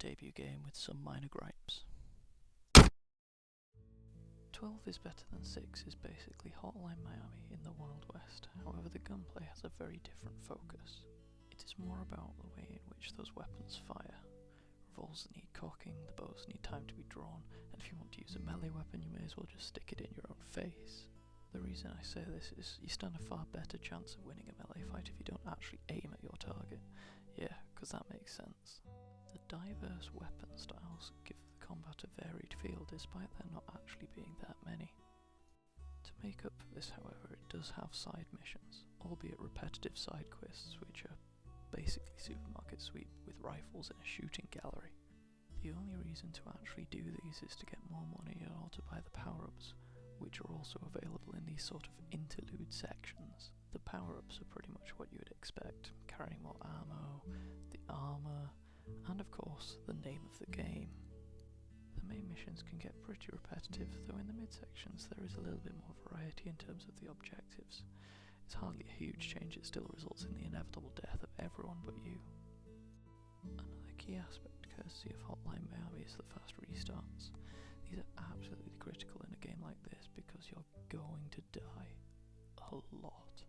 debut game with some minor gripes. 12 is better than 6 is basically Hotline Miami in the Wild West, however the gunplay has a very different focus. It is more about the way in which those weapons fire. Revolvers need cocking, the bows need time to be drawn, and if you want to use a melee weapon you may as well just stick it in your own face. The reason I say this is you stand a far better chance of winning a melee fight if you don't actually aim at your target. Yeah, because that makes sense. The diverse weapon styles give the combat a varied feel despite there not actually being that many. To make up for this, however, it does have side missions, albeit repetitive side quests which are basically supermarket sweep with rifles in a shooting gallery. The only reason to actually do these is to get more money or to buy the power-ups, which are also available in these sort of interlude sections. The power-ups are pretty much what you would expect, carrying more ammo, the armour, and of course the name of the game. The main missions can get pretty repetitive, though in the mid-sections there is a little bit more variety in terms of the objectives. It's hardly a huge change, it still results in the inevitable death of everyone but you. Another key aspect courtesy of Hotline Miami is the fast restarts. These are absolutely critical in a game like this because you're going to die a lot.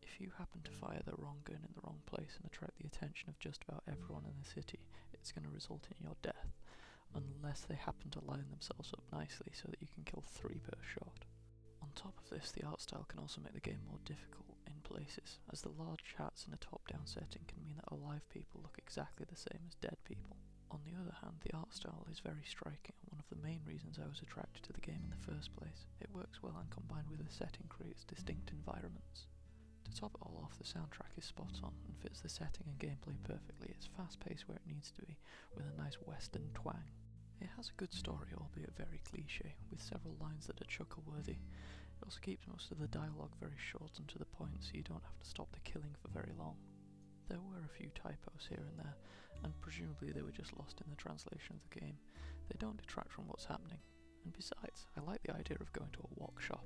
If you happen to fire the wrong gun in the wrong place and attract the attention of just about everyone in the city, it's going to result in your death, unless they happen to line themselves up nicely so that you can kill 3 per shot. On top of this, the art style can also make the game more difficult in places, as the large shots in a top-down setting can mean that alive people look exactly the same as dead people. On the other hand, the art style is very striking, and one of the main reasons I was attracted to the game in the first place. It works well and combined with the setting creates distinct environments. To top it all off, the soundtrack is spot on and fits the setting and gameplay perfectly. It's fast paced where it needs to be, with a nice western twang. It has a good story, albeit very cliche, with several lines that are chuckle-worthy. It also keeps most of the dialogue very short and to the point, so you don't have to stop the killing for very long. There were a few typos here and there, and presumably they were just lost in the translation of the game. They don't detract from what's happening, and besides, I like the idea of going to a workshop.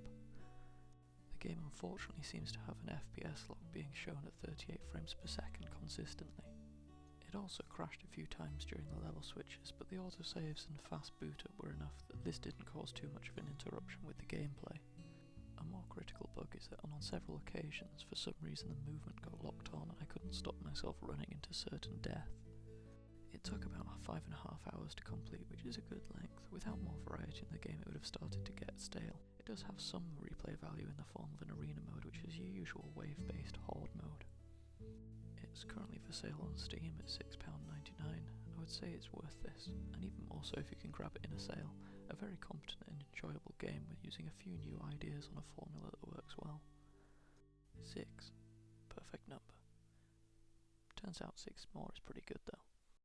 The game unfortunately seems to have an FPS log being shown at 38 frames per second consistently. It also crashed a few times during the level switches, but the autosaves and fast boot up were enough that this didn't cause too much of an interruption with the gameplay. A more critical bug is that on several occasions, for some reason the movement got locked on and I couldn't stop myself running into certain death. It took about 5.5 hours to complete, which is a good length. Without more variety in the game it would have started to get stale. It does have some replay value in the form of an arena mode, which is your usual wave-based horde mode. It's currently for sale on Steam at £6.99. I would say it's worth this, and even more so if you can grab it in a sale. A very competent and enjoyable game with using a few new ideas on a formula that works well. 6. Perfect number. Turns out 6 more is pretty good though.